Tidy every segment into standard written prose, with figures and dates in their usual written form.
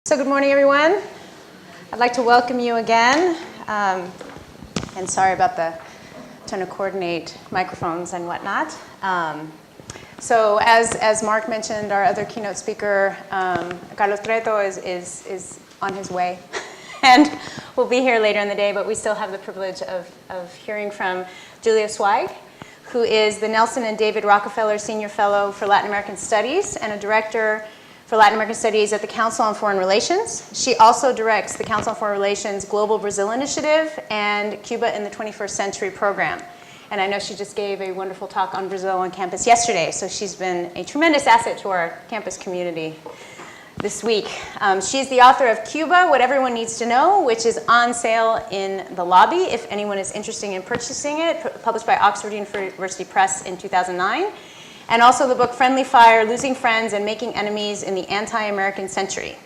So good morning, everyone. I'd like to welcome you again. And sorry about trying to coordinate microphones and whatnot. So as Mark mentioned, our other keynote speaker, Carlos Treto, is on his way. And will be here later in the day, but we still have the privilege of hearing from Julia Sweig, who is the Nelson and David Rockefeller Senior Fellow for Latin American Studies and a director for Latin American Studies at the Council on Foreign Relations. She also directs the Council on Foreign Relations Global Brazil Initiative and Cuba in the 21st Century program. And I know she just gave a wonderful talk on Brazil on campus yesterday, so she's been a tremendous asset to our campus community this week. She's the author of Cuba, What Everyone Needs to Know, which is on sale in the lobby if anyone is interested in purchasing it, published by Oxford University Press in 2009. And also the book Friendly Fire, Losing Friends and Making Enemies in the Anti-American Century,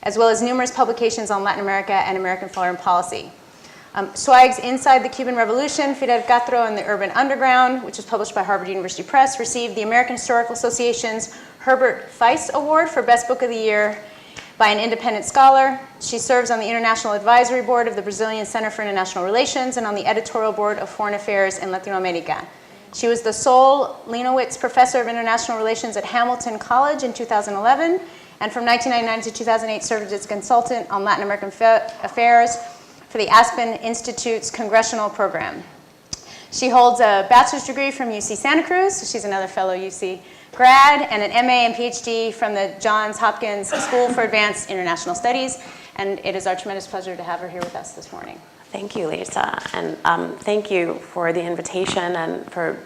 as well as numerous publications on Latin America and American foreign policy. Zweig's Inside the Cuban Revolution, Fidel Castro and the Urban Underground, which was published by Harvard University Press, received the American Historical Association's Herbert Feist Award for Best Book of the Year by an independent scholar. She serves on the International Advisory Board of the Brazilian Center for International Relations and on the editorial board of Foreign Affairs in Latino America. She was the sole Leonowitz Professor of International Relations at Hamilton College in 2011, and from 1999 to 2008 served as consultant on Latin American affairs for the Aspen Institute's congressional program. She holds a bachelor's degree from UC Santa Cruz, so she's another fellow UC grad, and an MA and PhD from the Johns Hopkins School for Advanced International Studies, and it is our tremendous pleasure to have her here with us this morning. Thank you, Lisa, and thank you for the invitation and for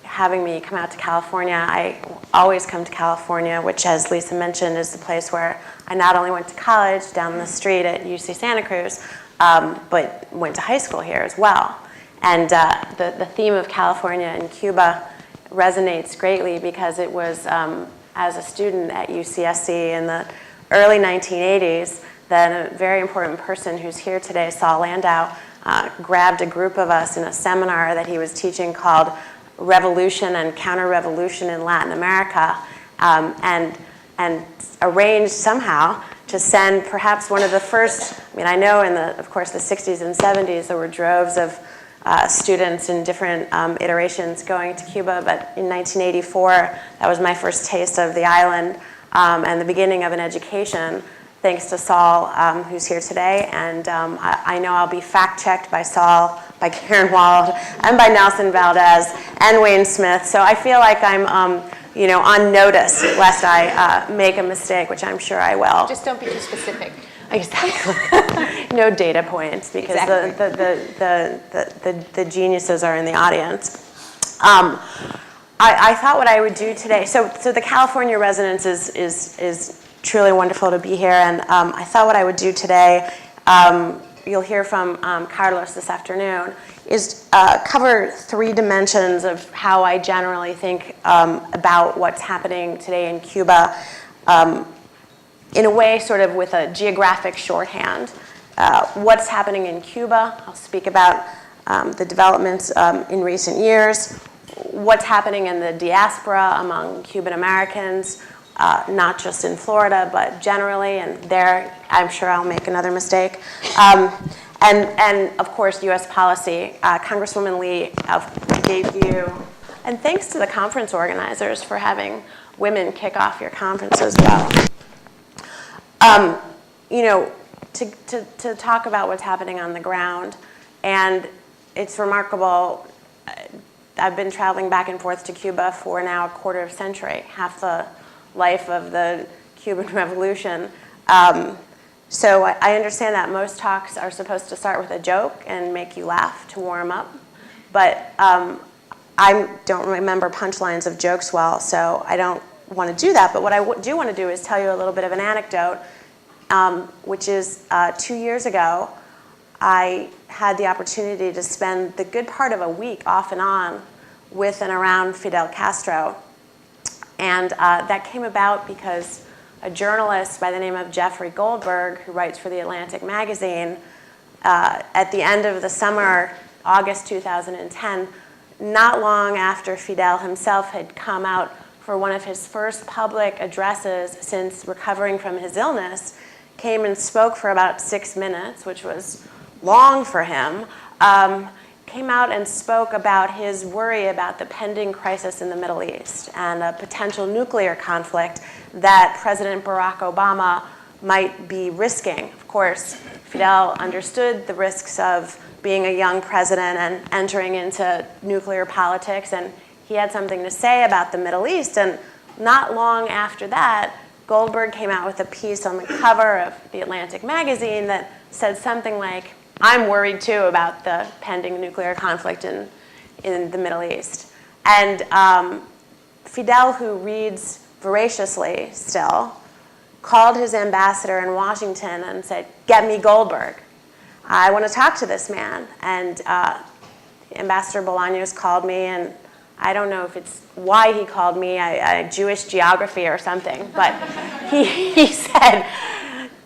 having me come out to California. I always come to California, which, as Lisa mentioned, is the place where I not only went to college down the street at UC Santa Cruz, but went to high school here as well. And the theme of California and Cuba resonates greatly because it was, as a student at UCSC in the early 1980s, that a very important person who's here today, Saul Landau, grabbed a group of us in a seminar that he was teaching called Revolution and Counter-Revolution in Latin America, and arranged somehow to send perhaps one of the first, I know in of course, the 60s and 70s, there were droves of students in different iterations going to Cuba, but in 1984, that was my first taste of the island and the beginning of an education, thanks to Saul, who's here today, and I know I'll be fact-checked by Saul, by Karen Wald, and by Nelson Valdez, and Wayne Smith, so I feel like I'm on notice lest I make a mistake, which I'm sure I will. Just don't be too specific. Exactly. No data points, because exactly. the geniuses are in the audience. I thought what I would do today, so the California residence is truly wonderful to be here, and I thought what I would do today, you'll hear from Carlos this afternoon, is cover three dimensions of how I generally think about what's happening today in Cuba, in a way sort of with a geographic shorthand. What's happening in Cuba, I'll speak about the developments in recent years, what's happening in the diaspora among Cuban Americans, not just in Florida, but generally, and there I'm sure I'll make another mistake. And of course, US policy. Congresswoman Lee gave you, and thanks to the conference organizers for having women kick off your conference as well. To talk about what's happening on the ground, and it's remarkable. I've been traveling back and forth to Cuba for now a quarter of a century, half the life of the Cuban Revolution. So I understand that most talks are supposed to start with a joke and make you laugh to warm up, but I don't remember punchlines of jokes well, so I don't want to do that. But what I do want to do is tell you a little bit of an anecdote, which is 2 years ago, I had the opportunity to spend the good part of a week off and on with and around Fidel Castro. And that came about because a journalist by the name of Jeffrey Goldberg, who writes for the Atlantic magazine, at the end of the summer, August 2010, not long after Fidel himself had come out for one of his first public addresses since recovering from his illness, came and spoke for about 6 minutes, which was long for him, came out and spoke about his worry about the pending crisis in the Middle East and a potential nuclear conflict that President Barack Obama might be risking. Of course, Fidel understood the risks of being a young president and entering into nuclear politics, and he had something to say about the Middle East. And not long after that, Goldberg came out with a piece on the cover of the Atlantic magazine that said something like, "I'm worried too about the pending nuclear conflict in the Middle East." And Fidel, who reads voraciously still, called his ambassador in Washington and said, "Get me Goldberg. I want to talk to this man." And Ambassador Bolaños called me, and I don't know if it's why he called me, Jewish geography or something, but he said,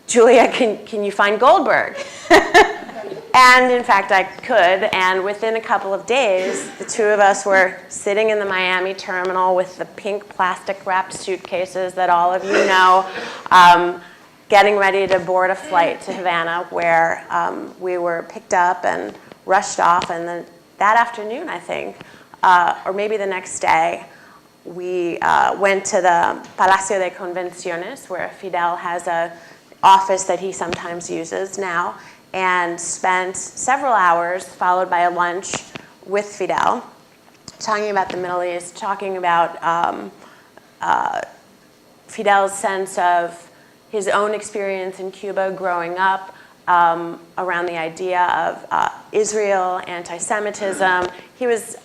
"Julia, can you find Goldberg?" And in fact, I could, and within a couple of days, the two of us were sitting in the Miami terminal with the pink plastic-wrapped suitcases that all of you know, getting ready to board a flight to Havana, where we were picked up and rushed off. And then that afternoon, I think, or maybe the next day, we went to the Palacio de Convenciones, where Fidel has an office that he sometimes uses now, and spent several hours, followed by a lunch with Fidel, talking about the Middle East, talking about Fidel's sense of his own experience in Cuba growing up, around the idea of Israel, anti-Semitism. He was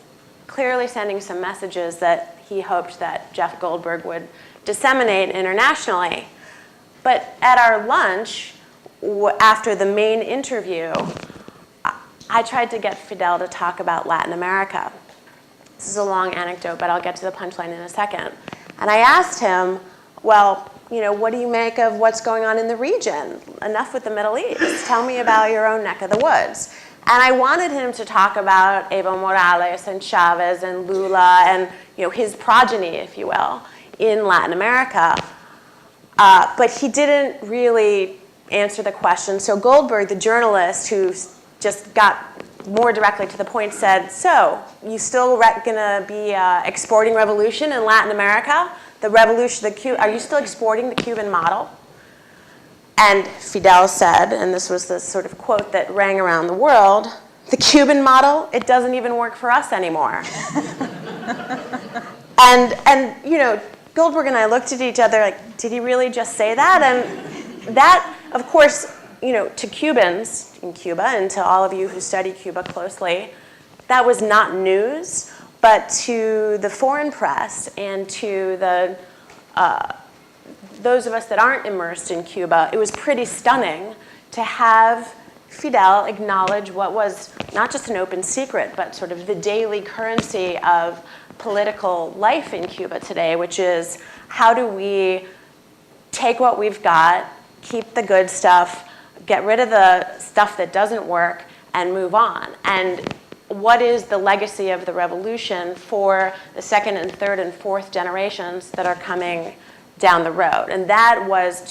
clearly sending some messages that he hoped that Jeff Goldberg would disseminate internationally. But at our lunch, after the main interview, I tried to get Fidel to talk about Latin America. This is a long anecdote, but I'll get to the punchline in a second. And I asked him, well, what do you make of what's going on in the region? Enough with the Middle East. Tell me about your own neck of the woods. And I wanted him to talk about Evo Morales and Chavez and Lula and his progeny, if you will, in Latin America. But he didn't really answer the question. So Goldberg, the journalist who just got more directly to the point, said, "So, you still going to be exporting revolution in Latin America? The revolution, are you still exporting the Cuban model?" And Fidel said, and this was the sort of quote that rang around the world, "The Cuban model, it doesn't even work for us anymore." and Goldberg and I looked at each other like, did he really just say that? And that, of course, to Cubans in Cuba and to all of you who study Cuba closely, that was not news, but to the foreign press and to those of us that aren't immersed in Cuba, it was pretty stunning to have Fidel acknowledge what was not just an open secret, but sort of the daily currency of political life in Cuba today, which is how do we take what we've got, keep the good stuff, get rid of the stuff that doesn't work, and move on. And what is the legacy of the revolution for the second and third and fourth generations that are coming down the road? And that was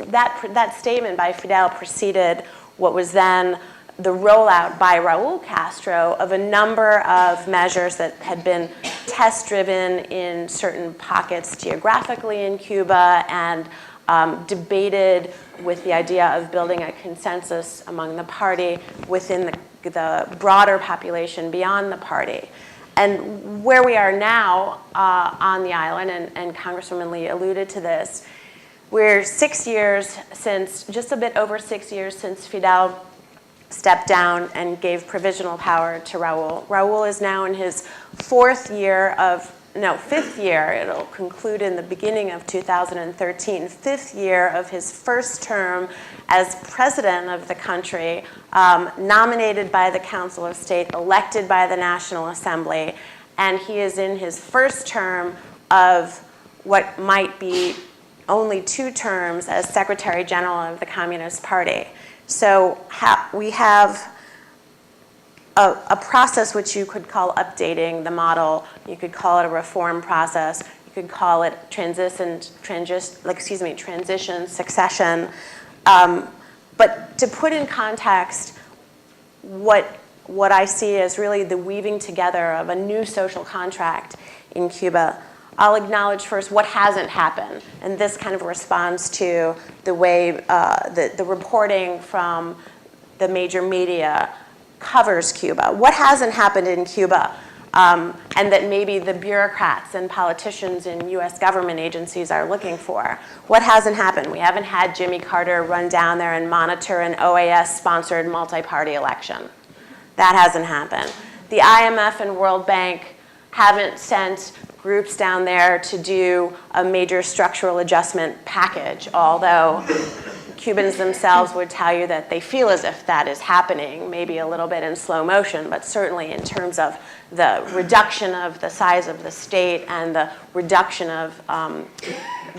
that statement by Fidel preceded what was then the rollout by Raul Castro of a number of measures that had been test-driven in certain pockets geographically in Cuba and debated with the idea of building a consensus among the party within the broader population beyond the party. And where we are now on the island, and Congresswoman Lee alluded to this, we're 6 years since, just a bit over 6 years since Fidel stepped down and gave provisional power to Raul. Raul is now in his fifth year, it'll conclude in the beginning of 2013, fifth year of his first term as president of the country, nominated by the Council of State, elected by the National Assembly, and he is in his first term of what might be only 2 terms as Secretary General of the Communist Party. So we have a process which you could call updating the model. You could call it a reform process. You could call it transition, succession. But to put in context what I see as really the weaving together of a new social contract in Cuba, I'll acknowledge first what hasn't happened. And this kind of responds to the way the reporting from the major media covers Cuba. What hasn't happened in Cuba? And that maybe the bureaucrats and politicians in US government agencies are looking for. What hasn't happened? We haven't had Jimmy Carter run down there and monitor an OAS-sponsored multi-party election. That hasn't happened. The IMF and World Bank haven't sent groups down there to do a major structural adjustment package, although Cubans themselves would tell you that they feel as if that is happening, maybe a little bit in slow motion, but certainly in terms of the reduction of the size of the state and the reduction of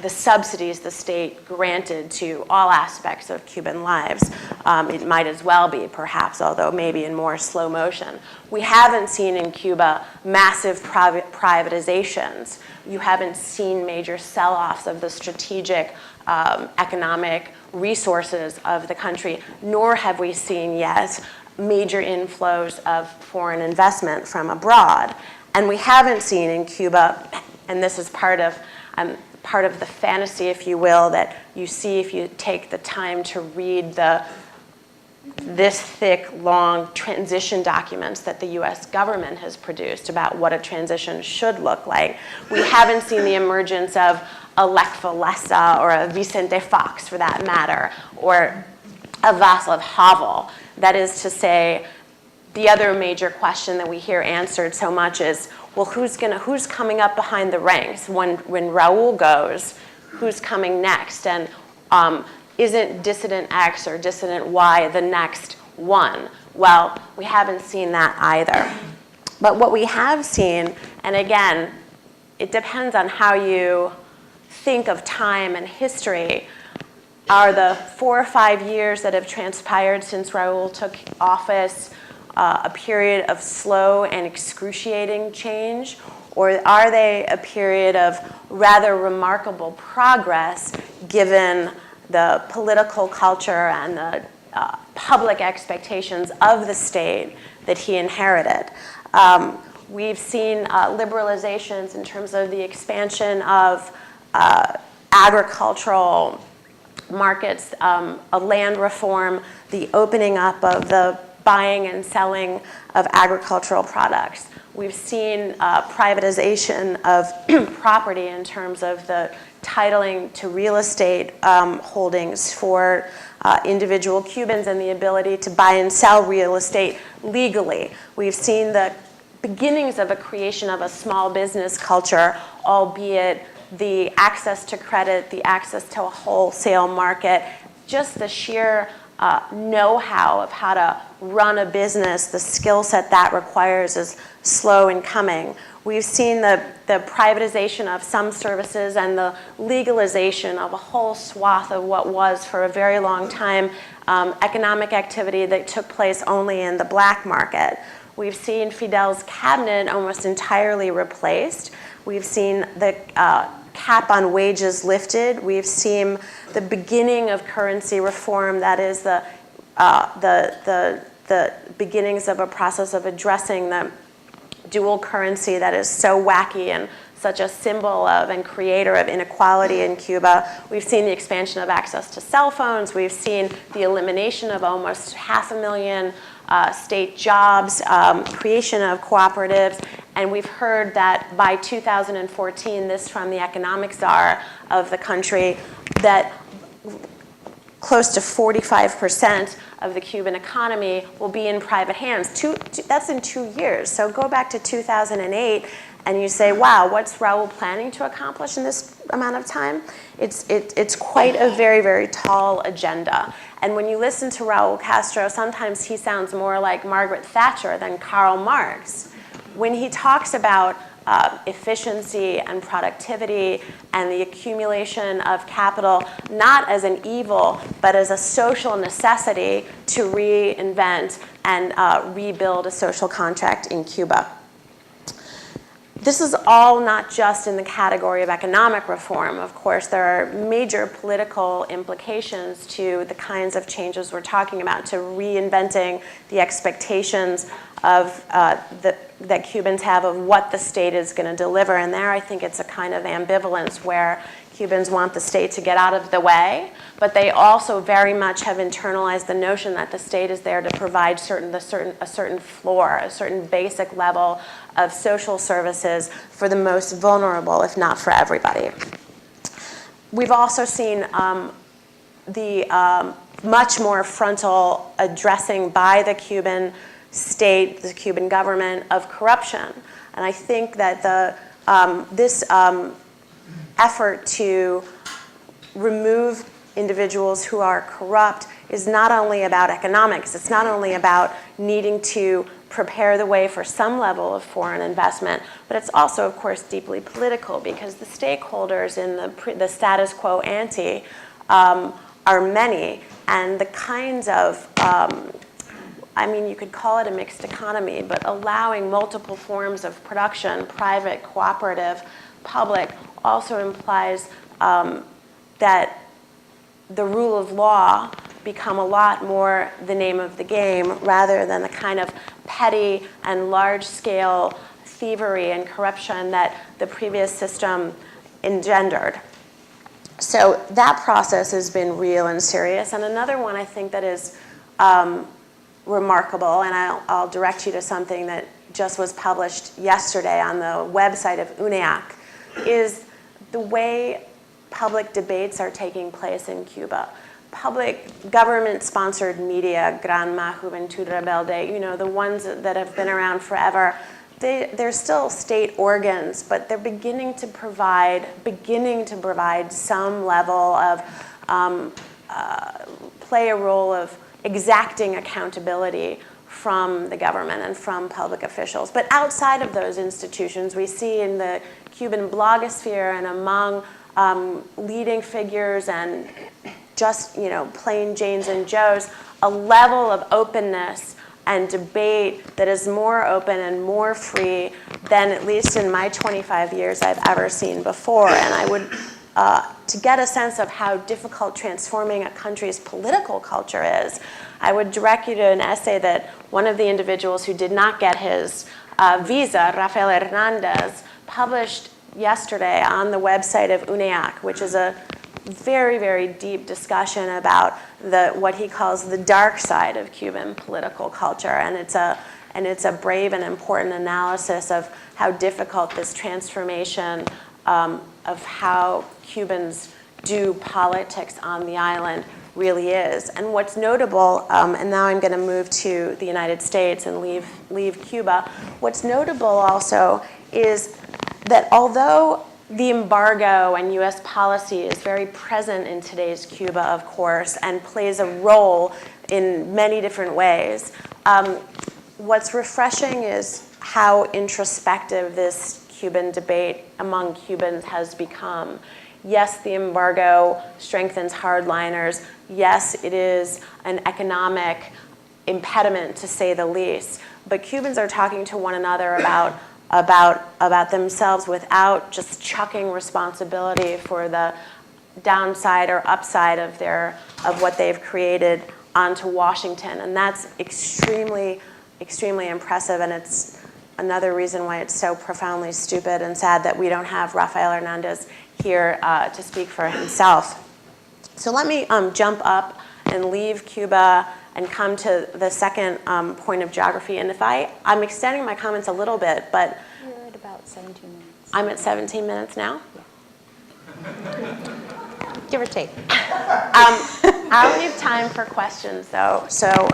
the subsidies the state granted to all aspects of Cuban lives. It might as well be, perhaps, although maybe in more slow motion. We haven't seen in Cuba massive privatizations. You haven't seen major sell-offs of the strategic economic resources of the country, nor have we seen yet major inflows of foreign investment from abroad. And we haven't seen in Cuba, and this is part of the fantasy, if you will, that you see if you take the time to read this thick, long transition documents that the US government has produced about what a transition should look like. We haven't seen the emergence of a Lech Walesa or a Vicente Fox, for that matter, or a Václav Havel. That is to say, the other major question that we hear answered so much is, well, who's coming up behind the ranks? When Raúl goes, who's coming next? And isn't dissident X or dissident Y the next one? Well, we haven't seen that either. But what we have seen, and again, it depends on how you think of time and history, are the 4 or 5 years that have transpired since Raúl took office a period of slow and excruciating change, or are they a period of rather remarkable progress given the political culture and the public expectations of the state that he inherited? We've seen liberalizations in terms of the expansion of agricultural markets, a land reform, the opening up of the buying and selling of agricultural products. We've seen privatization of property in terms of the titling to real estate holdings for individual Cubans and the ability to buy and sell real estate legally. We've seen the beginnings of a creation of a small business culture, albeit the access to credit, the access to a wholesale market, just the sheer know-how of how to run a business, the skill set that requires is slow in coming. We've seen the privatization of some services and the legalization of a whole swath of what was, for a very long time, economic activity that took place only in the black market. We've seen Fidel's cabinet almost entirely replaced. We've seen the cap on wages lifted. We've seen the beginning of currency reform, that is the beginnings of a process of addressing the dual currency that is so wacky and such a symbol of and creator of inequality in Cuba. We've seen the expansion of access to cell phones. We've seen the elimination of almost 500,000 state jobs, creation of cooperatives, and we've heard that by 2014, this from the economic czar of the country, that close to 45% of the Cuban economy will be in private hands. That's in 2 years. So go back to 2008 and you say, wow, what's Raúl planning to accomplish in this amount of time? It's quite a very, very tall agenda. And when you listen to Raúl Castro, sometimes he sounds more like Margaret Thatcher than Karl Marx. When he talks about efficiency and productivity and the accumulation of capital, not as an evil, but as a social necessity to reinvent and rebuild a social contract in Cuba. this is all not just in the category of economic reform. Of course, there are major political implications to the kinds of changes we're talking about, to reinventing the expectations of that Cubans have of what the state is going to deliver. And there, I think it's a kind of ambivalence where Cubans want the state to get out of the way, but they also very much have internalized the notion that the state is there to provide a certain floor, a certain basic level of social services for the most vulnerable, if not for everybody. We've also seen the much more frontal addressing by the Cuban state, the Cuban government, of corruption. And I think that this effort to remove individuals who are corrupt is not only about economics, it's not only about needing to prepare the way for some level of foreign investment, but it's also, of course, deeply political, because the stakeholders in the status quo ante are many, and the kinds of I mean, you could call it a mixed economy, but allowing multiple forms of production, private, cooperative, public, also implies that the rule of law become a lot more the name of the game, rather than the kind of petty and large-scale thievery and corruption that the previous system engendered. So that process has been real and serious. And another one I think that is remarkable, and I'll direct you to something that just was published yesterday on the website of UNEAC, is the way public debates are taking place in Cuba. Public government-sponsored media, Granma, Juventud Rebelde, you know, the ones that have been around forever, they're still state organs, but they're beginning to provide some level of, play a role of exacting accountability from the government and from public officials. But outside of those institutions, we see in the Cuban blogosphere and among leading figures and just, you know, plain Janes and Joes, a level of openness and debate that is more open and more free than, at least in my 25 years, I've ever seen before. And I would, to get a sense of how difficult transforming a country's political culture is, I would direct you to an essay that one of the individuals who did not get his visa, Rafael Hernandez, published yesterday on the website of UNEAC, which is a very, very deep discussion about what he calls the dark side of Cuban political culture. And it's a brave and important analysis of how difficult this transformation of how Cubans do politics on the island really is. And what's notable, and now I'm going to move to the United States and leave Cuba, what's notable also is that although the embargo and US policy is very present in today's Cuba, of course, and plays a role in many different ways, what's refreshing is how introspective this Cuban debate among Cubans has become. Yes, the embargo strengthens hardliners. Yes, it is an economic impediment, to say the least. But Cubans are talking to one another about themselves without just chucking responsibility for the downside or upside of what they've created onto Washington. And that's extremely, extremely impressive. And it's another reason why it's so profoundly stupid and sad that we don't have Rafael Hernandez here to speak for himself. So let me jump up and leave Cuba and come to the second point of geography. And I'm extending my comments a little bit, but you're at about 17 minutes. I'm at 17 minutes now? Yeah. Give or take. I'll leave time for questions, though. So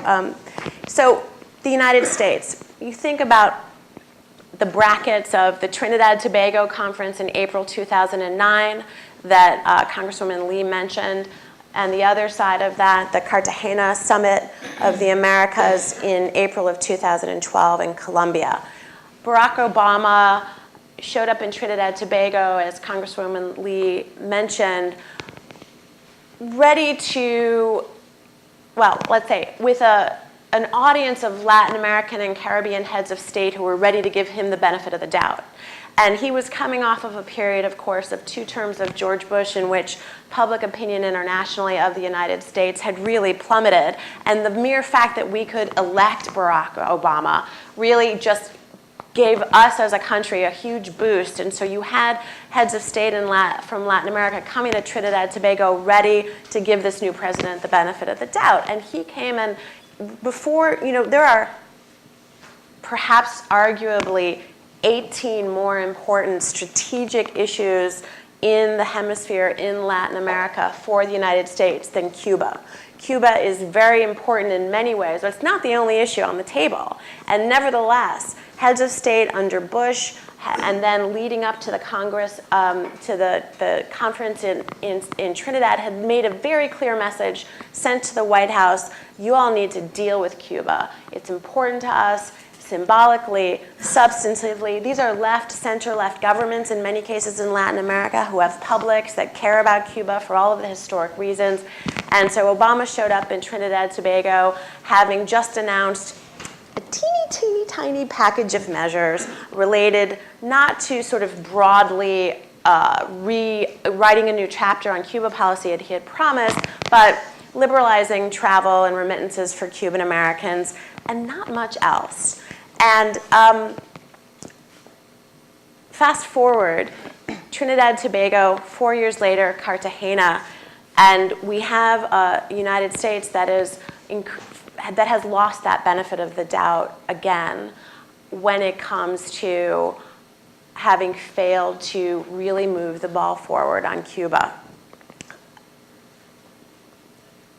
the United States, you think about the brackets of the Trinidad-Tobago Conference in April 2009 that Congresswoman Lee mentioned, and the other side of that, the Cartagena Summit of the Americas in April of 2012 in Colombia. Barack Obama showed up in Trinidad-Tobago, as Congresswoman Lee mentioned, ready to, well, let's say, with an audience of Latin American and Caribbean heads of state who were ready to give him the benefit of the doubt. And he was coming off of a period, of course, of 2 terms of George Bush in which public opinion internationally of the United States had really plummeted. And the mere fact that we could elect Barack Obama really just gave us as a country a huge boost. And so you had heads of state from Latin America coming to Trinidad and Tobago ready to give this new president the benefit of the doubt. And he came, and before, there are perhaps arguably 18 more important strategic issues in the hemisphere in Latin America for the United States than Cuba. Cuba is very important in many ways, but it's not the only issue on the table. And nevertheless, heads of state under Bush, and then leading up to the Congress, to the conference in Trinidad, had made a very clear message sent to the White House: you all need to deal with Cuba. It's important to us. Symbolically, substantively. These are left, center-left governments in many cases in Latin America who have publics that care about Cuba for all of the historic reasons. And so Obama showed up in Trinidad and Tobago having just announced a teeny tiny package of measures related not to sort of broadly rewriting a new chapter on Cuba policy that he had promised, but liberalizing travel and remittances for Cuban Americans, and not much else. And fast forward, Trinidad and Tobago, 4 years later, Cartagena, and we have a United States that has lost that benefit of the doubt again when it comes to having failed to really move the ball forward on Cuba.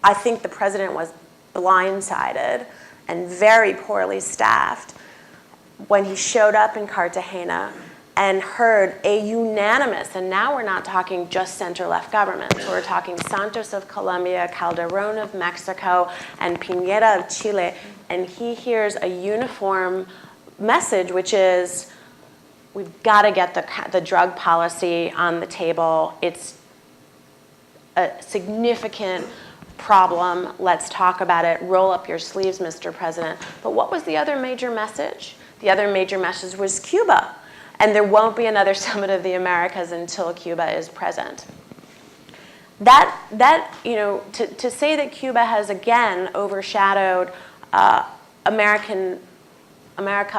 I think the president was blindsided and very poorly staffed when he showed up in Cartagena and heard a unanimous, and now we're not talking just center-left governments, we're talking Santos of Colombia, Calderón of Mexico, and Piñera of Chile, and he hears a uniform message, which is, we've got to get the drug policy on the table. It's a significant problem. Let's talk about it. Roll up your sleeves, Mr. President. But what was the other major message? The other major message was Cuba. And there won't be another Summit of the Americas until Cuba is present. To say that Cuba has again overshadowed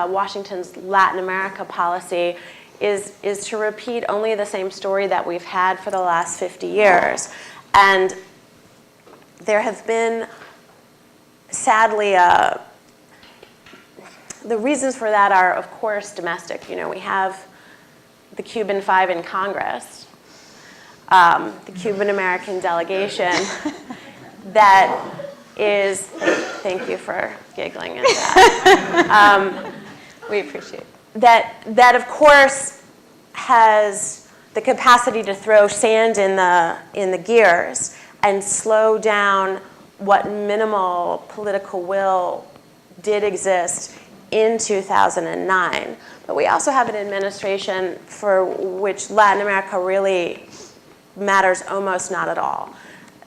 Washington's Latin America policy is to repeat only the same story that we've had for the last 50 years. And there have been, sadly, the reasons for that are, of course, domestic. We have the Cuban Five in Congress, the Cuban American delegation that is, thank you for giggling at that. We appreciate it. That, of course, has the capacity to throw sand in the gears and slow down what minimal political will did exist in 2009. But we also have an administration for which Latin America really matters almost not at all,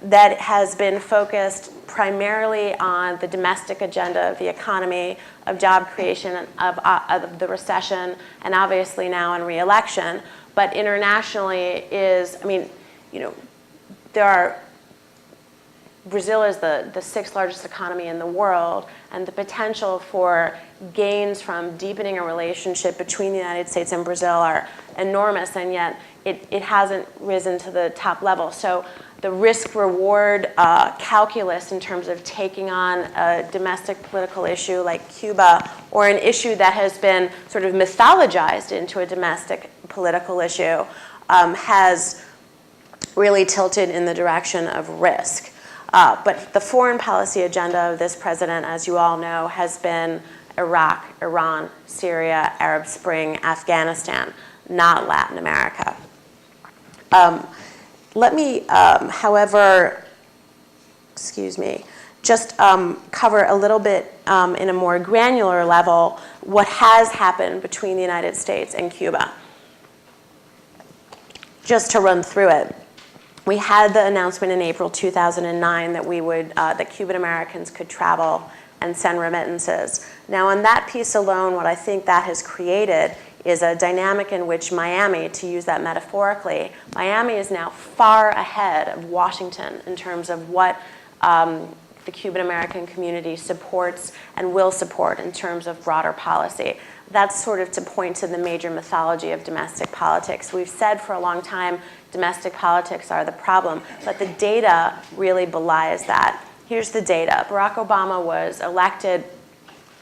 that has been focused primarily on the domestic agenda of the economy, of job creation, of the recession, and obviously now in re-election. But internationally Brazil is the 6th largest economy in the world, and the potential for gains from deepening a relationship between the United States and Brazil are enormous, and yet it hasn't risen to the top level. So the risk-reward calculus in terms of taking on a domestic political issue like Cuba, or an issue that has been sort of mythologized into a domestic political issue, has really tilted in the direction of risk. But the foreign policy agenda of this president, as you all know, has been Iraq, Iran, Syria, Arab Spring, Afghanistan, not Latin America. Let me, however, just cover a little bit in a more granular level what has happened between the United States and Cuba. Just to run through it. We had the announcement in April 2009 that that Cuban Americans could travel and send remittances. Now, on that piece alone, what I think that has created is a dynamic in which Miami, to use that metaphorically, Miami is now far ahead of Washington in terms of what the Cuban American community supports and will support in terms of broader policy. That's sort of to point to the major mythology of domestic politics. We've said for a long time domestic politics are the problem, but the data really belies that. Here's the data. Barack Obama was elected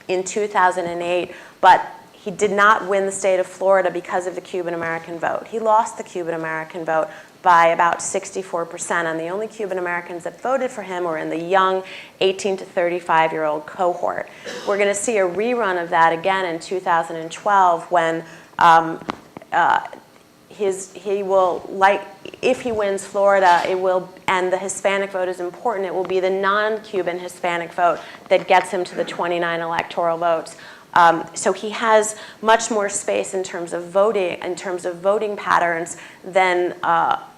in 2008, but he did not win the state of Florida because of the Cuban American vote. He lost the Cuban American vote by about 64%, and the only Cuban Americans that voted for him were in the young 18 to 35-year-old cohort. We're going to see a rerun of that again in 2012 when he will, like, if he wins Florida, it will, and the Hispanic vote is important, it will be the non-Cuban Hispanic vote that gets him to the 29 electoral votes. So he has much more space in terms of voting patterns than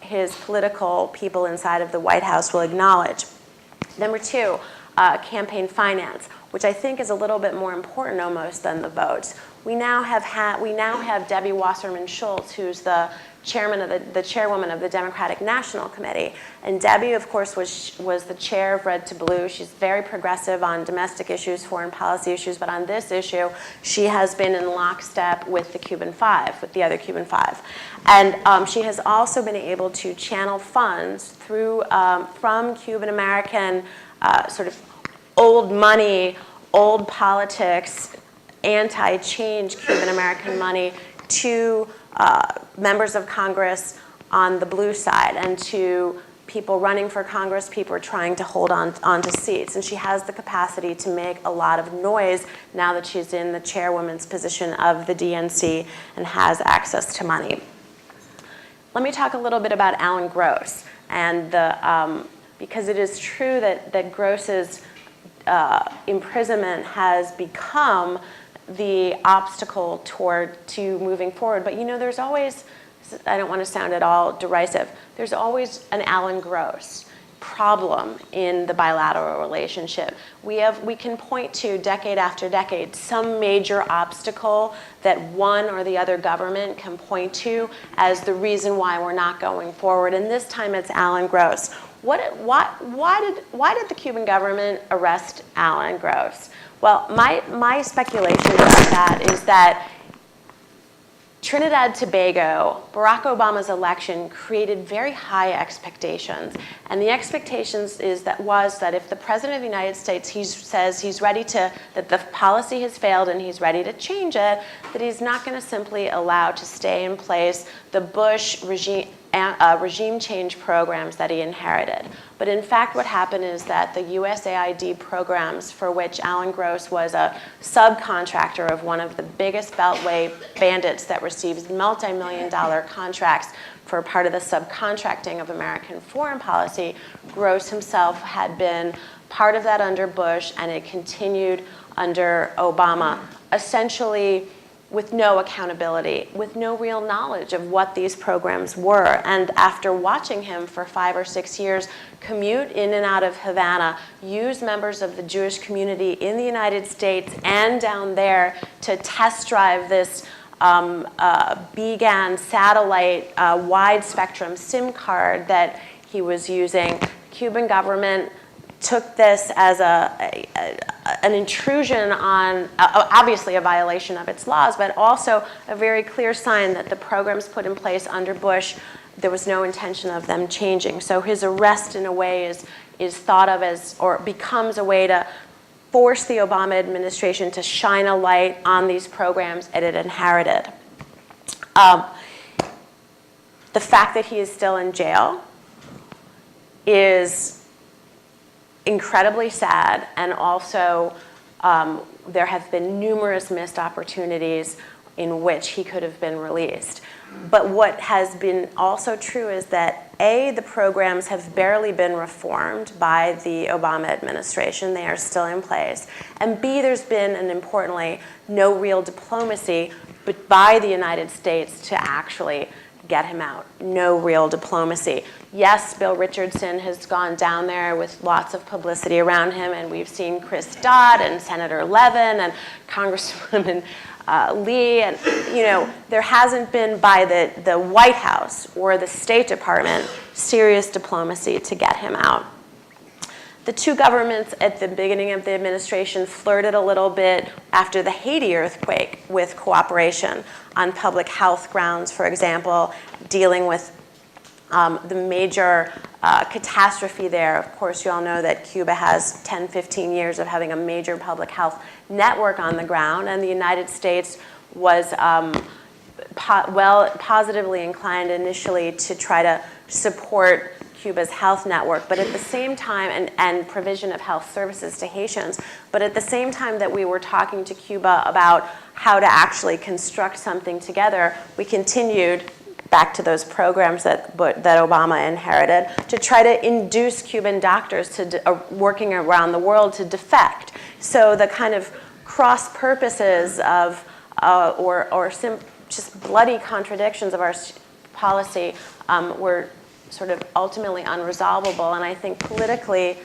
his political people inside of the White House will acknowledge. Number two, campaign finance, which I think is a little bit more important almost than the votes. We now have Debbie Wasserman Schultz, who's the chairwoman of the Democratic National Committee. And Debbie, of course, was the chair of Red to Blue. She's very progressive on domestic issues, foreign policy issues, but on this issue, she has been in lockstep with the Cuban Five, with the other Cuban Five. And she has also been able to channel funds through, from Cuban American sort of old money, old politics, anti-change Cuban American money to members of Congress on the blue side and to people running for Congress, people are trying to hold onto seats. And she has the capacity to make a lot of noise now that she's in the chairwoman's position of the DNC and has access to money. Let me talk a little bit about Alan Gross. And because it is true that Gross's imprisonment has become the obstacle to moving forward. But you know, there's always, I don't want to sound at all derisive, there's always an Alan Gross problem in the bilateral relationship. We can point to, decade after decade, some major obstacle that one or the other government can point to as the reason why we're not going forward. And this time it's Alan Gross. Why did the Cuban government arrest Alan Gross? Well, my speculation about that is that Trinidad and Tobago, Barack Obama's election created very high expectations. And the expectations was that if the President of the United States says he's ready that the policy has failed and he's ready to change it, that he's not going to simply allow to stay in place the Bush regime change programs that he inherited. But in fact, what happened is that the USAID programs, for which Alan Gross was a subcontractor of one of the biggest Beltway bandits that receives multi-million-dollar contracts for part of the subcontracting of American foreign policy, Gross himself had been part of that under Bush, and it continued under Obama, essentially with no accountability, with no real knowledge of what these programs were. And after watching him for 5 or 6 years commute in and out of Havana, use members of the Jewish community in the United States and down there to test drive this BGAN satellite wide spectrum SIM card that he was using, Cuban government took this as an intrusion on, obviously a violation of its laws, but also a very clear sign that the programs put in place under Bush, there was no intention of them changing. So his arrest, in a way, is thought of as, or becomes a way to force the Obama administration to shine a light on these programs it had inherited. The fact that he is still in jail is incredibly sad, and also there have been numerous missed opportunities in which he could have been released. But what has been also true is that A, the programs have barely been reformed by the Obama administration. They are still in place. And B, there's been, and importantly, no real diplomacy but by the United States to actually get him out. No real diplomacy. Yes, Bill Richardson has gone down there with lots of publicity around him, and we've seen Chris Dodd and Senator Levin and Congresswoman Lee, and there hasn't been by the White House or the State Department serious diplomacy to get him out. The two governments at the beginning of the administration flirted a little bit after the Haiti earthquake with cooperation on public health grounds, for example, dealing with the major catastrophe there. Of course, you all know that Cuba has 10, 15 years of having a major public health network on the ground, and the United States was positively inclined initially to try to support Cuba's health network, but at the same time, and provision of health services to Haitians, but at the same time that we were talking to Cuba about how to actually construct something together, we continued back to those programs that Obama inherited to try to induce Cuban doctors to working around the world to defect. So the kind of cross purposes of just bloody contradictions of our policy were sort of ultimately unresolvable, and I think politically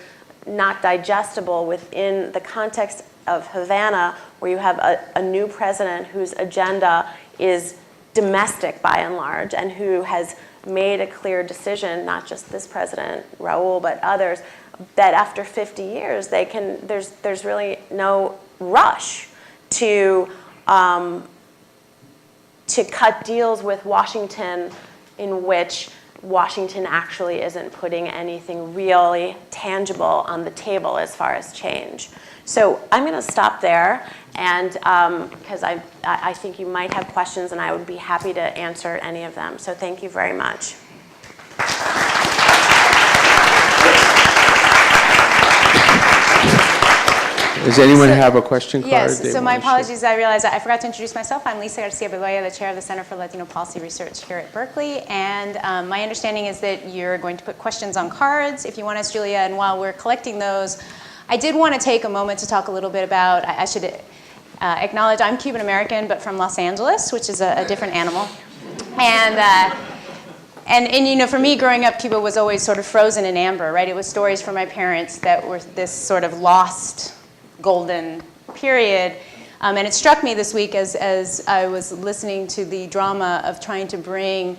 not digestible within the context of Havana, where you have a new president whose agenda is domestic by and large, and who has made a clear decision, not just this president, Raul, but others, that after 50 years, there's really no rush to cut deals with Washington in which Washington actually isn't putting anything really tangible on the table as far as change. So I'm going to stop there, and because I think you might have questions, and I would be happy to answer any of them. So thank you very much. Does anyone have a question card? Yes, so my apologies, I realized I forgot to introduce myself. I'm Lisa Garcia Bedolla, the chair of the Center for Latino Policy Research here at Berkeley, and my understanding is that you're going to put questions on cards if you want us, Julia, and while we're collecting those, I did want to take a moment to talk a little bit about, I should acknowledge I'm Cuban American, but from Los Angeles, which is a different animal. And for me, growing up, Cuba was always sort of frozen in amber, right? It was stories from my parents that were this sort of lost golden period. And it struck me this week as I was listening to the drama of trying to bring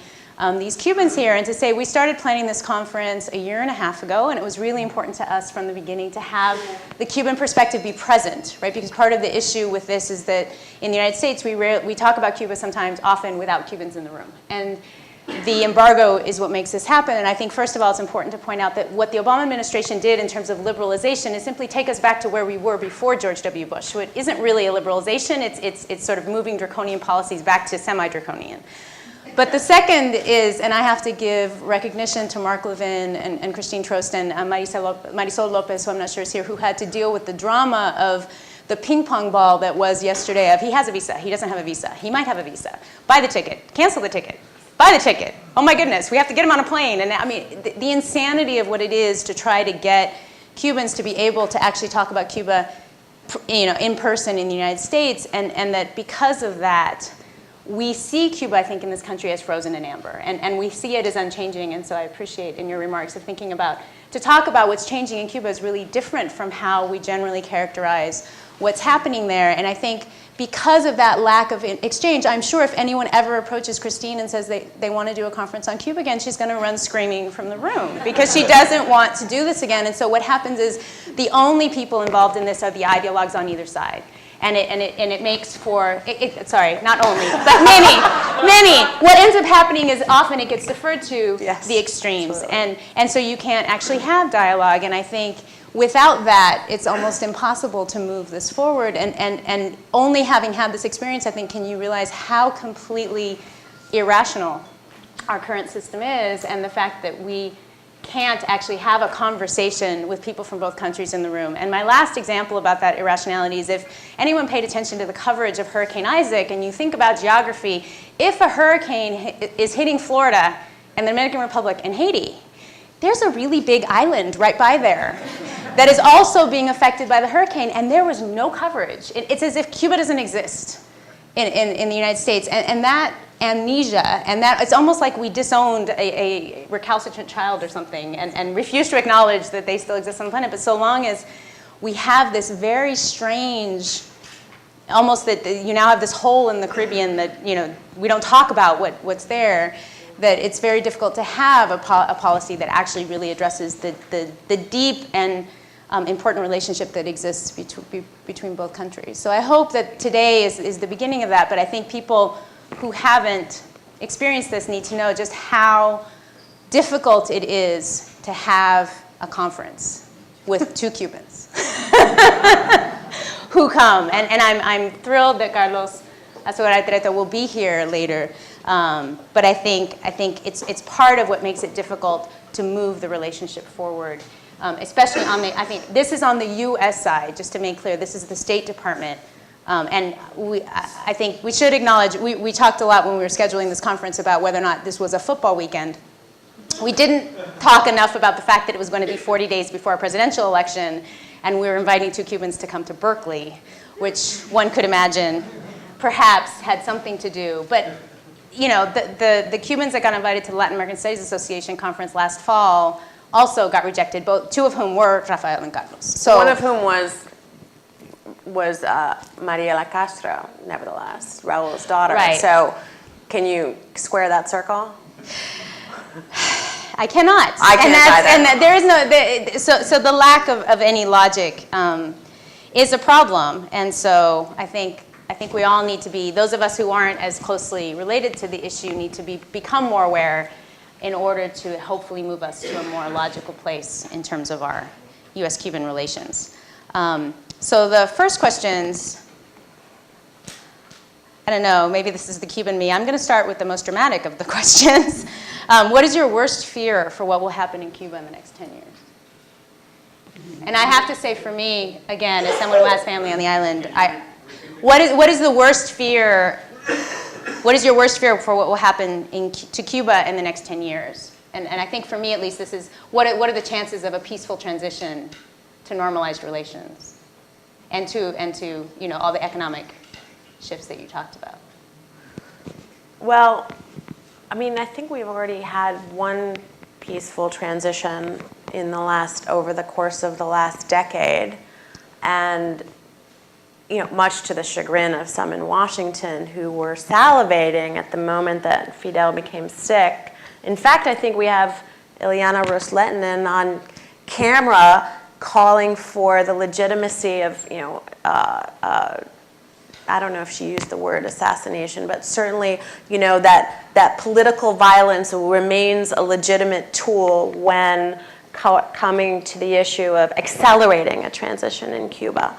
these Cubans here and to say we started planning this conference a year and a half ago, and it was really important to us from the beginning to have the Cuban perspective be present, right? Because part of the issue with this is that in the United States, we talk about Cuba sometimes often without Cubans in the room. And the embargo is what makes this happen, and I think first of all it's important to point out that what the Obama administration did in terms of liberalization is simply take us back to where we were before George W. Bush. So it isn't really a liberalization, it's sort of moving draconian policies back to semi-draconian. But the second is, and I have to give recognition to Mark Levin and Christine Trost and Marisol Lopez, who I'm not sure is here, who had to deal with the drama of the ping pong ball that was yesterday of he has a visa, he doesn't have a visa, he might have a visa, buy the ticket, cancel the ticket. Buy the ticket. Oh my goodness, we have to get him on a plane. And I mean, the insanity of what it is to try to get Cubans to be able to actually talk about Cuba, in person in the United States, and that because of that, we see Cuba, I think, in this country as frozen in amber, and we see it as unchanging. And so I appreciate in your remarks of thinking about, to talk about what's changing in Cuba is really different from how we generally characterize what's happening there. And I think because of that lack of exchange, I'm sure if anyone ever approaches Christine and says they want to do a conference on Cuba again, she's going to run screaming from the room because she doesn't want to do this again. And so what happens is the only people involved in this are the ideologues on either side. And it makes for, sorry, not only, but many. What ends up happening is often it gets deferred to the extremes. Totally. And so you can't actually have dialogue. And I think without that, it's almost impossible to move this forward. And only having had this experience, I think, can you realize how completely irrational our current system is, and the fact that we can't actually have a conversation with people from both countries in the room. And my last example about that irrationality is if anyone paid attention to the coverage of Hurricane Isaac, and you think about geography, if a hurricane is hitting Florida and the Dominican Republic and Haiti, there's a really big island right by there that is also being affected by the hurricane, and there was no coverage. It's as if Cuba doesn't exist in the United States, and that amnesia, and that it's almost like we disowned a recalcitrant child or something, and refused to acknowledge that they still exist on the planet. But so long as we have this very strange almost that you now have this hole in the Caribbean that, we don't talk about what's there, that it's very difficult to have a policy that actually really addresses the deep and important relationship that exists between both countries. So I hope that today is the beginning of that, but I think people who haven't experienced this need to know just how difficult it is to have a conference with two Cubans who come. And I'm thrilled that Carlos Sutardja will be here later. But I think it's part of what makes it difficult to move the relationship forward, especially I think this is on the U.S. side, just to make clear, this is the State Department. And I think we should acknowledge, we talked a lot when we were scheduling this conference about whether or not this was a football weekend. We didn't talk enough about the fact that it was going to be 40 days before a presidential election, and we were inviting two Cubans to come to Berkeley, which one could imagine perhaps had something to do. But the Cubans that got invited to the Latin American Studies Association conference last fall also got rejected, two of whom were Rafael and Carlos. So one of whom was Mariela Castro, nevertheless, Raul's daughter. Right. So can you square that circle? I cannot. I can't either. And there is so the lack of any logic is a problem. And so I think we all need to be, those of us who aren't as closely related to the issue need to become more aware in order to hopefully move us to a more logical place in terms of our U.S.-Cuban relations. So the first questions, I don't know, maybe this is the Cuban me. I'm going to start with the most dramatic of the questions. What is your worst fear for what will happen in Cuba in the next 10 years? And I have to say, for me, again, as someone who has family on the island, what is the worst fear? What is your worst fear for what will happen to Cuba in the next 10 years? And I think for me, at least, this is what are the chances of a peaceful transition to normalized relations, and to all the economic shifts that you talked about? Well, I mean, I think we've already had one peaceful transition over the course of the last decade, and much to the chagrin of some in Washington who were salivating at the moment that Fidel became sick. In fact, I think we have Ileana Ros-Lehtinen on camera calling for the legitimacy of, I don't know if she used the word assassination, but certainly, that political violence remains a legitimate tool when coming to the issue of accelerating a transition in Cuba.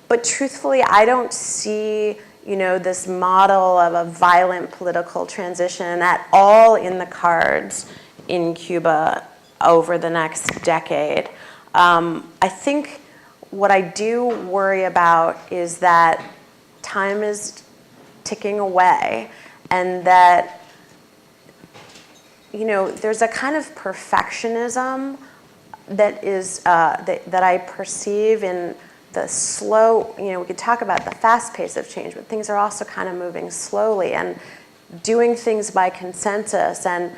But truthfully, I don't see, this model of a violent political transition at all in the cards in Cuba over the next decade. I think what I do worry about is that time is ticking away, and that, there's a kind of perfectionism that is that I perceive in the slow, we could talk about the fast pace of change, but things are also kind of moving slowly, and doing things by consensus, and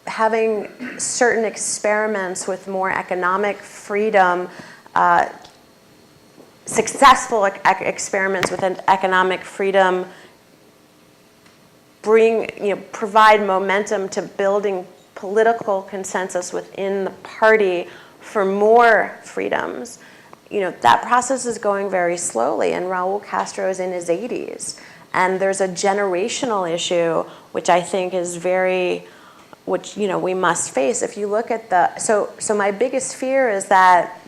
having certain experiments with more economic freedom, successful experiments with economic freedom provide momentum to building political consensus within the party for more freedoms. That process is going very slowly, and Raul Castro is in his 80s. And there's a generational issue, which I think is which we must face. If you look at so my biggest fear is that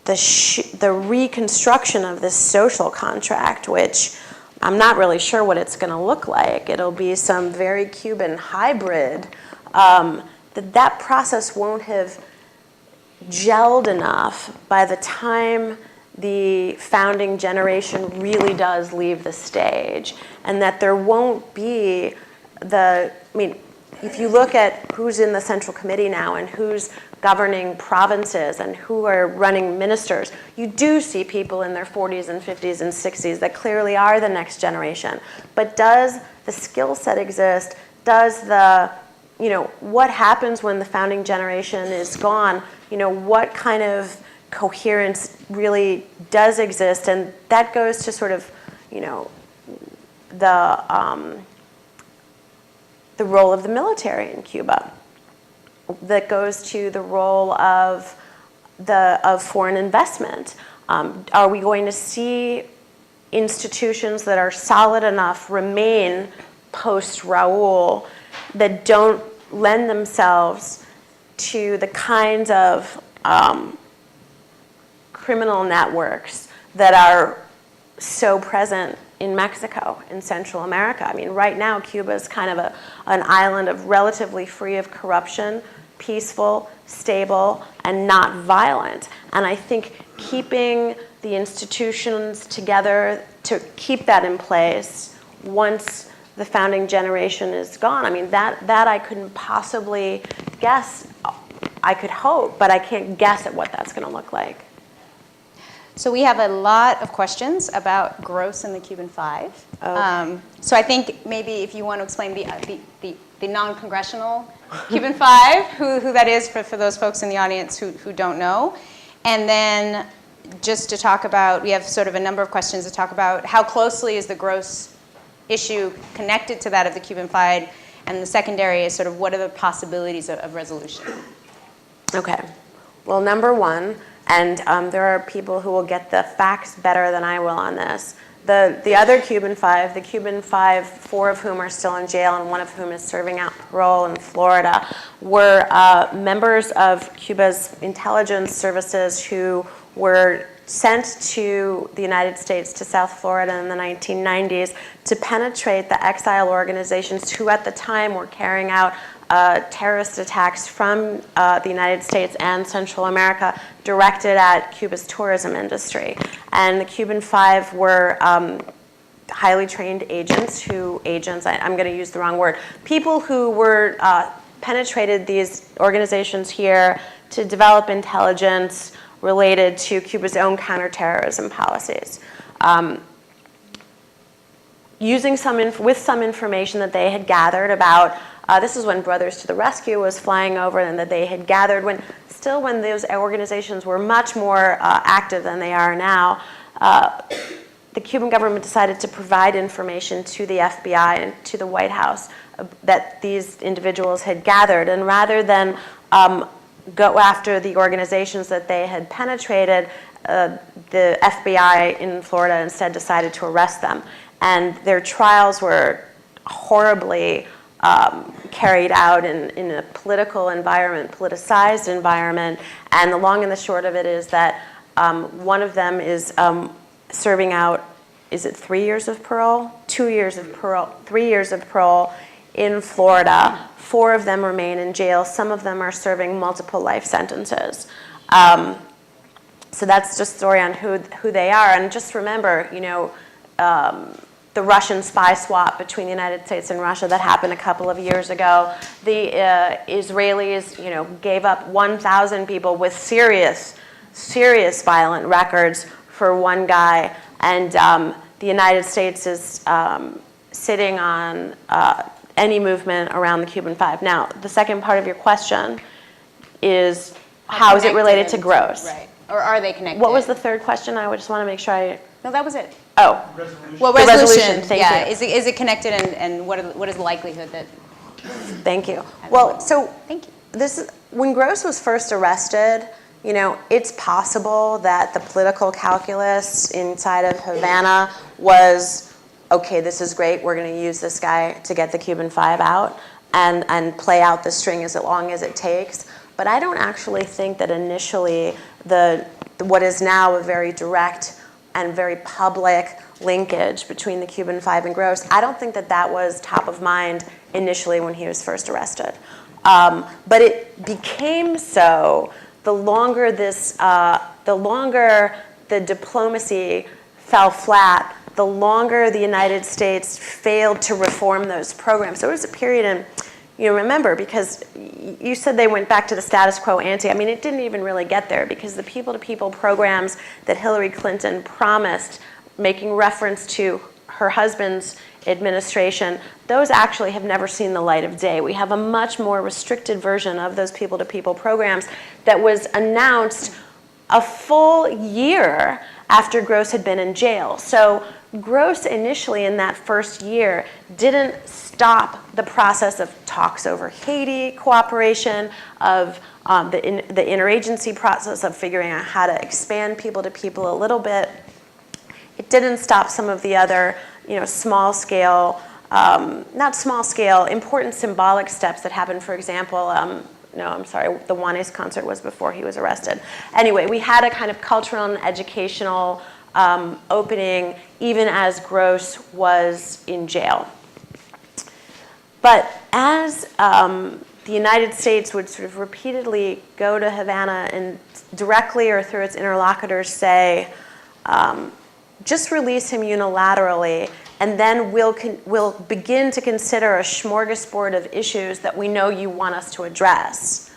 the reconstruction of this social contract, which I'm not really sure what it's going to look like. It'll be some very Cuban hybrid. That process won't have gelled enough by the time the founding generation really does leave the stage, and that there won't be if you look at who's in the Central Committee now and who's governing provinces and who are running ministers, you do see people in their 40s and 50s and 60s that clearly are the next generation. But does the skill set exist? Does what happens when the founding generation is gone? What kind of coherence really does exist, and that goes to sort of, the role of the military in Cuba. That goes to the role of foreign investment. Are we going to see institutions that are solid enough remain post-Raúl that don't lend themselves to the kinds of criminal networks that are so present in Mexico, in Central America? I mean, right now, Cuba is kind of an island of relatively free of corruption, peaceful, stable, and not violent. And I think keeping the institutions together to keep that in place once the founding generation is gone, I mean, that I couldn't possibly guess. I could hope, but I can't guess at what that's going to look like. So we have a lot of questions about gross and the Cuban Five. Okay. So I think maybe if you want to explain the non-congressional Cuban Five, who that is for those folks in the audience who don't know. And then just to talk about, we have sort of a number of questions to talk about how closely is the gross issue connected to that of the Cuban Five, and the secondary is sort of what are the possibilities of resolution? Okay. Well, number one, and there are people who will get the facts better than I will on this. The other Cuban Five, the Cuban Five, 4 of whom are still in jail and 1 of whom is serving out parole in Florida, were members of Cuba's intelligence services who were sent to the United States, to South Florida in the 1990s to penetrate the exile organizations who at the time were carrying out terrorist attacks from the United States and Central America directed at Cuba's tourism industry. And the Cuban Five were highly trained agents, I'm going to use the wrong word, people who were penetrated these organizations here to develop intelligence related to Cuba's own counterterrorism policies. With some information that they had gathered about, this is when Brothers to the Rescue was flying over, and that they had gathered when those organizations were much more active than they are now. The Cuban government decided to provide information to the FBI and to the White House that these individuals had gathered, and rather than go after the organizations that they had penetrated, the FBI in Florida instead decided to arrest them. And their trials were horribly carried out in a political environment, politicized environment. And the long and the short of it is that one of them is serving out, is it 3 years of parole? 2 years of parole, 3 years of parole in Florida. 4 of them remain in jail. Some of them are serving multiple life sentences. So that's just a story on who they are. And just remember, the Russian spy swap between the United States and Russia that happened a couple of years ago. The Israelis, gave up 1,000 people with serious violent records for one guy, and the United States is sitting on any movement around the Cuban Five. Now, the second part of your question is how is it related to gross? Right. Or are they connected? What was the third question? I just want to make sure I... No, that was it. Oh. Resolution. Well, The resolution. thank yeah. you. Is it connected, and what is the likelihood that? Thank you. Well, so Thank you. when Gross was first arrested, it's possible that the political calculus inside of Havana was, okay, this is great, we're going to use this guy to get the Cuban Five out and play out the string as long as it takes. But I don't actually think that initially what is now a very direct and very public linkage between the Cuban Five and Gross, I don't think that was top of mind initially when he was first arrested. But it became so the longer the diplomacy fell flat, the longer the United States failed to reform those programs. So it was a period in, remember, because you said they went back to the status quo ante. I mean, it didn't even really get there, because the people-to-people programs that Hillary Clinton promised, making reference to her husband's administration, those actually have never seen the light of day. We have a much more restricted version of those people-to-people programs that was announced a full year after Gross had been in jail. So Gross initially in that first year didn't stop the process of talks over Haiti cooperation, of the interagency process of figuring out how to expand people to people a little bit. It didn't stop some of the other, small scale, not small scale, important symbolic steps that happened. For example, no, I'm sorry, the Juanes concert was before he was arrested. Anyway, we had a kind of cultural and educational opening even as Gross was in jail. But as the United States would sort of repeatedly go to Havana and directly or through its interlocutors say, just release him unilaterally, and then we'll begin to consider a smorgasbord of issues that we know you want us to address.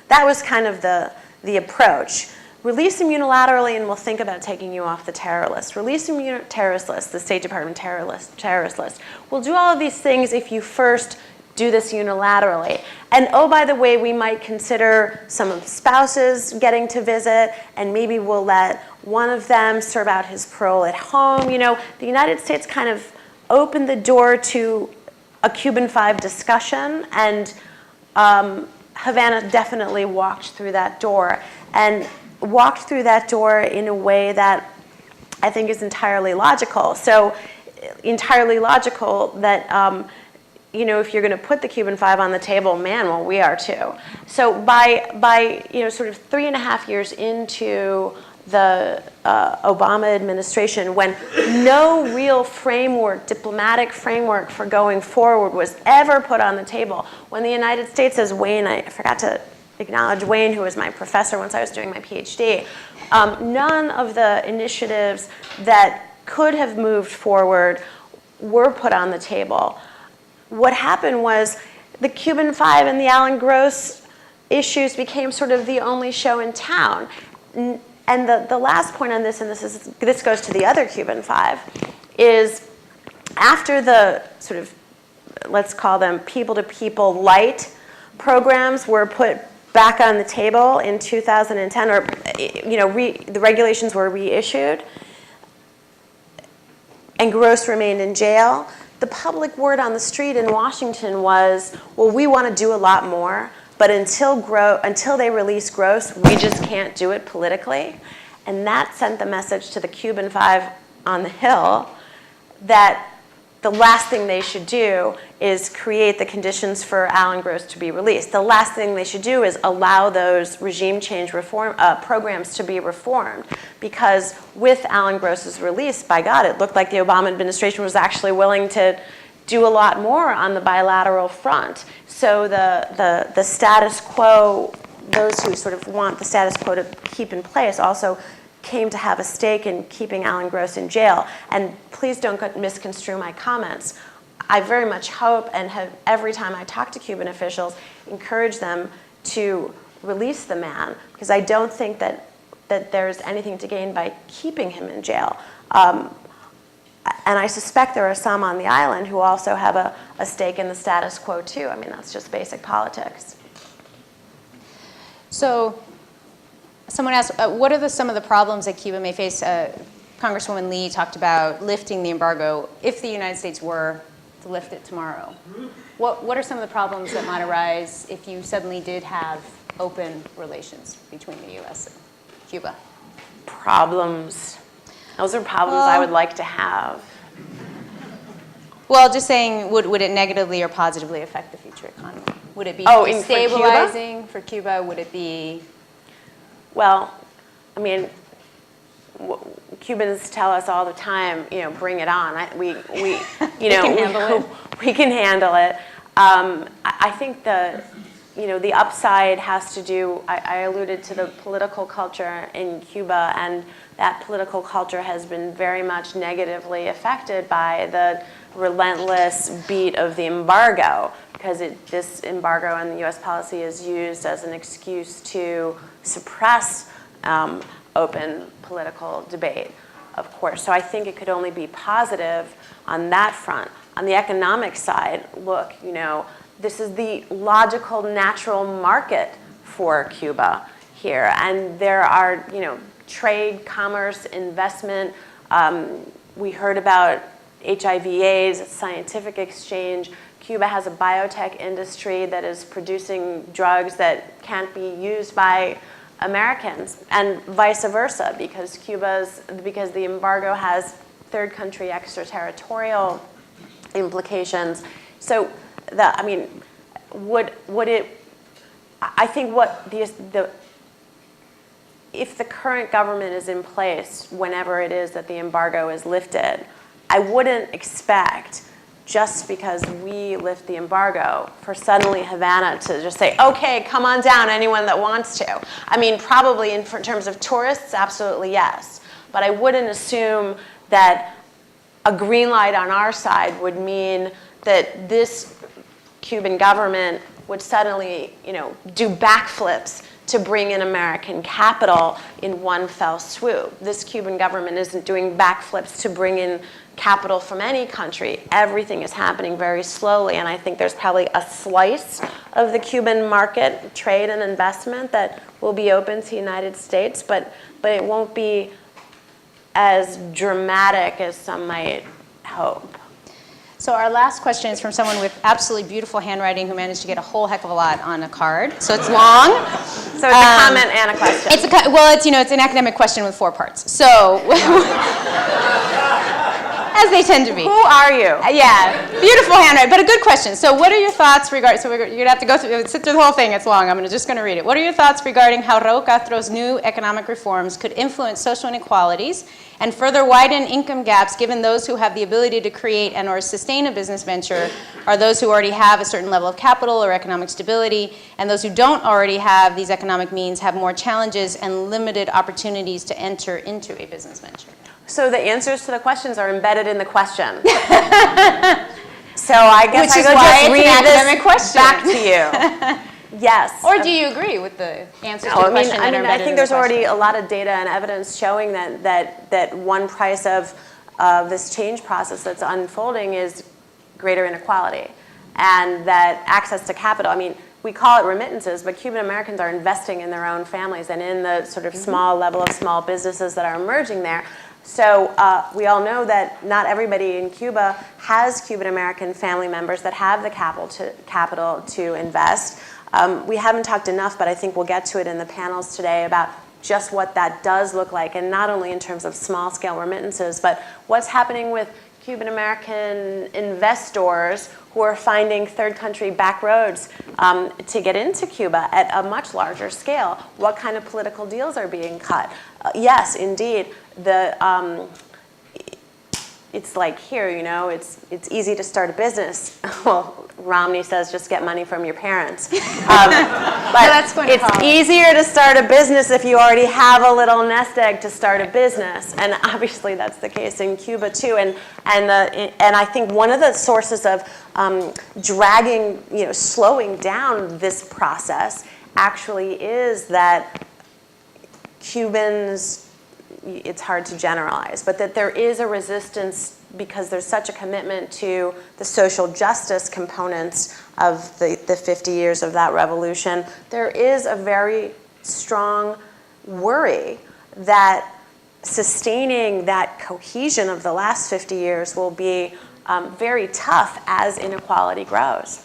That was kind of the approach. Release him unilaterally and we'll think about taking you off the terror list. Release him terrorist list, the State Department terrorist list. We'll do all of these things if you first do this unilaterally. And oh, by the way, we might consider some of the spouses getting to visit, and maybe we'll let one of them serve out his parole at home. The United States kind of opened the door to a Cuban 5 discussion, and Havana definitely walked through that door, and walked through that door in a way that I think is entirely logical. So entirely logical that if you're going to put the Cuban 5 on the table, man, well, we are too. So by sort of 3.5 years into the Obama administration, when no real diplomatic framework for going forward was ever put on the table, when the United States, as Wayne, I forgot to acknowledge Wayne, who was my professor once I was doing my PhD, none of the initiatives that could have moved forward were put on the table. What happened was the Cuban 5 and the Alan Gross issues became sort of the only show in town. And the last point on this, and this goes to the other Cuban 5, is after the sort of, let's call them people-to-people light programs were put back on the table in 2010, or the regulations were reissued, and Gross remained in jail, the public word on the street in Washington was, well, we want to do a lot more, but until they release Gross, we just can't do it politically. And that sent the message to the Cuban 5 on the Hill that the last thing they should do is create the conditions for Alan Gross to be released. The last thing they should do is allow those regime change reform programs to be reformed. Because with Alan Gross's release, by God, it looked like the Obama administration was actually willing to do a lot more on the bilateral front. So the status quo, those who sort of want the status quo to keep in place, also came to have a stake in keeping Alan Gross in jail. And please don't misconstrue my comments. I very much hope, and have every time I talk to Cuban officials, encourage them to release the man, because I don't think that there's anything to gain by keeping him in jail. And I suspect there are some on the island who also have a stake in the status quo too. I mean, that's just basic politics. So someone asked, what are some of the problems that Cuba may face? Congresswoman Lee talked about lifting the embargo if the United States were to lift it tomorrow. What are some of the problems that might arise if you suddenly did have open relations between the U.S. and Cuba? Problems. Those are problems I would like to have. Well, just saying, would it negatively or positively affect the future economy? Would it be stabilizing for Cuba? Would it be? Well, I mean, Cubans tell us all the time, bring it on. We can handle it. I think the upside has to do. I alluded to the political culture in Cuba, and that political culture has been very much negatively affected by the relentless beat of the embargo, because this embargo and the U.S. policy is used as an excuse to suppress open political debate, of course. So I think it could only be positive on that front. On the economic side, look, this is the logical, natural market for Cuba. here. And there are, trade, commerce, investment. We heard about HIV/AIDS, scientific exchange. Cuba has a biotech industry that is producing drugs that can't be used by Americans, and vice versa, because the embargo has third country extraterritorial implications. So, if the current government is in place whenever it is that the embargo is lifted, I wouldn't expect, just because we lift the embargo, for suddenly Havana to just say, okay, come on down, anyone that wants to. Probably in terms of tourists, absolutely yes. But I wouldn't assume that a green light on our side would mean that this Cuban government would suddenly, do backflips to bring in American capital in one fell swoop. This Cuban government isn't doing backflips to bring in capital from any country. Everything is happening very slowly, and I think there's probably a slice of the Cuban market, trade and investment, that will be open to the United States, but it won't be as dramatic as some might hope. So our last question is from someone with absolutely beautiful handwriting who managed to get a whole heck of a lot on a card. So it's long. So it's a comment and a question. It's an academic question with 4 parts. So, as they tend to be. Who are you? Yeah, beautiful handwriting, but a good question. So what are your thoughts regarding, so you're gonna have to sit through the whole thing, it's long, I'm just gonna read it. What are your thoughts regarding how Raul Castro's new economic reforms could influence social inequalities and further widen income gaps, given those who have the ability to create and or sustain a business venture are those who already have a certain level of capital or economic stability, and those who don't already have these economic means have more challenges and limited opportunities to enter into a business venture? So the answers to the questions are embedded in the question. So I guess I could just read this back to you. Yes. Or do you agree with the answers to the question that are embedded in the question? I think there's already a lot of data and evidence showing that one price of this change process that's unfolding is greater inequality, and that access to capital, we call it remittances, but Cuban Americans are investing in their own families and in the sort of small level of small businesses that are emerging there. So we all know that not everybody in Cuba has Cuban American family members that have the capital to invest. We haven't talked enough, but I think we'll get to it in the panels today, about just what that does look like, and not only in terms of small-scale remittances, but what's happening with Cuban American investors who are finding third country back roads to get into Cuba at a much larger scale. What kind of political deals are being cut? Yes, indeed. It's like here, it's easy to start a business. Well, Romney says just get money from your parents. But it's easier to start a business if you already have a little nest egg to start a business. And obviously that's the case in Cuba too. And I think one of the sources of dragging, slowing down this process actually is that Cubans, it's hard to generalize, but that there is a resistance because there's such a commitment to the social justice components of the 50 years of that revolution. There is a very strong worry that sustaining that cohesion of the last 50 years will be very tough as inequality grows.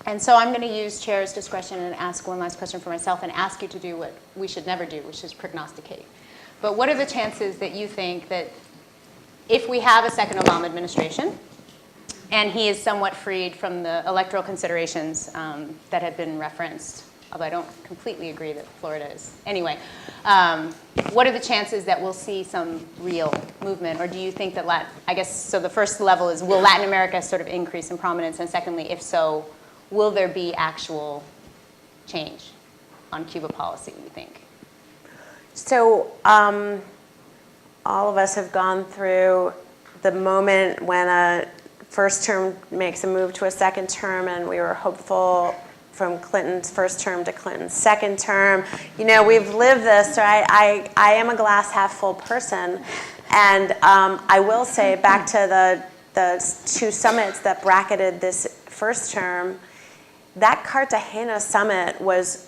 And so I'm going to use chair's discretion and ask one last question for myself and ask you to do what we should never do, which is prognosticate. But what are the chances that you think that if we have a second Obama administration, and he is somewhat freed from the electoral considerations that have been referenced, although I don't completely agree that Florida is. Anyway, what are the chances that we'll see some real movement? Or do you think that so the first level is, will Latin America sort of increase in prominence? And secondly, if so, will there be actual change on Cuba policy, you think? So all of us have gone through the moment when a first term makes a move to a second term, and we were hopeful from Clinton's first term to Clinton's second term. We've lived this, right? I am a glass half full person, and I will say, back to the 2 summits that bracketed this first term, that Cartagena summit was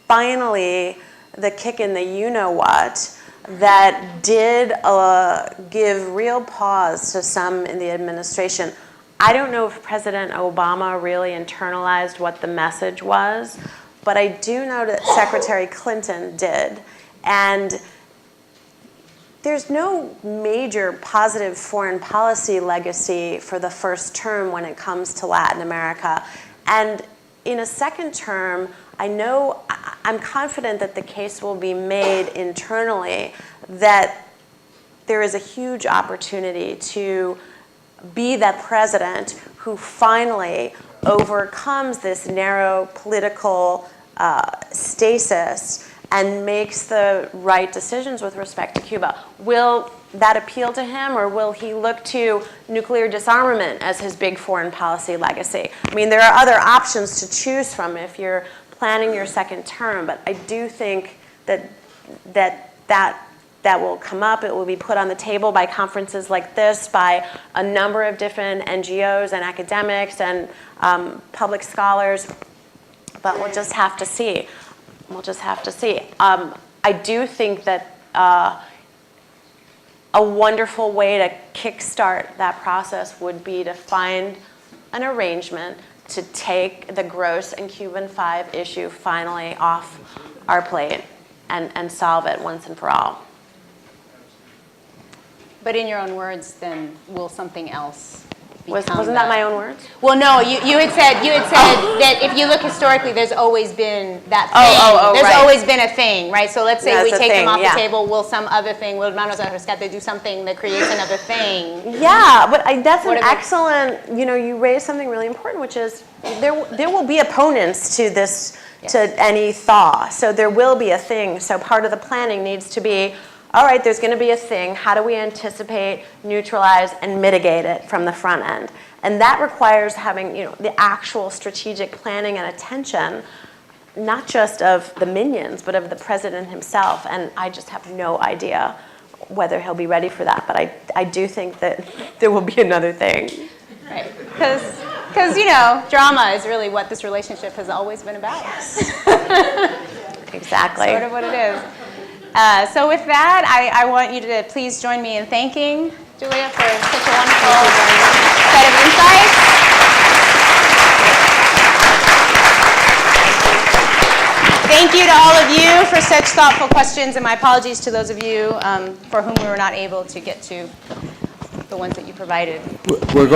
finally the kick in the you-know-what that did give real pause to some in the administration. I don't know if President Obama really internalized what the message was, but I do know that Secretary Clinton did. And there's no major positive foreign policy legacy for the first term when it comes to Latin America. And in a second term, I'm confident that the case will be made internally that there is a huge opportunity to be that president who finally overcomes this narrow political stasis and makes the right decisions with respect to Cuba. Will that appeal to him, or will he look to nuclear disarmament as his big foreign policy legacy? I mean, there are other options to choose from if you're planning your second term, but I do think that will come up. It will be put on the table by conferences like this, by a number of different NGOs and academics and public scholars, but we'll just have to see. We'll just have to see. I do think that a wonderful way to kickstart that process would be to find an arrangement to take the gross and Cuban 5 issue finally off our plate and solve it once and for all. But in your own words, then, will something else Wasn't that my own words? Well, no, you had said that if you look historically, there's always been that thing. There's right. always been a thing, right? So let's say Yeah, we it's a take them thing, off yeah. the table, will some other thing, will Manos al Rescate do something that creates another thing? Yeah, but that's What an about- excellent, you raised something really important, which is there will be opponents to this, to any thaw. So there will be a thing. So part of the planning needs to be, all right, there's going to be a thing. How do we anticipate, neutralize, and mitigate it from the front end? And that requires having, the actual strategic planning and attention, not just of the minions, but of the president himself. And I just have no idea whether he'll be ready for that. But I do think that there will be another thing. Right, because drama is really what this relationship has always been about. Yes. Exactly. Sort of what it is. So with that, I want you to please join me in thanking Julia for such a wonderful set of insights. Thank you to all of you for such thoughtful questions, and my apologies to those of you for whom we were not able to get to the ones that you provided. We're going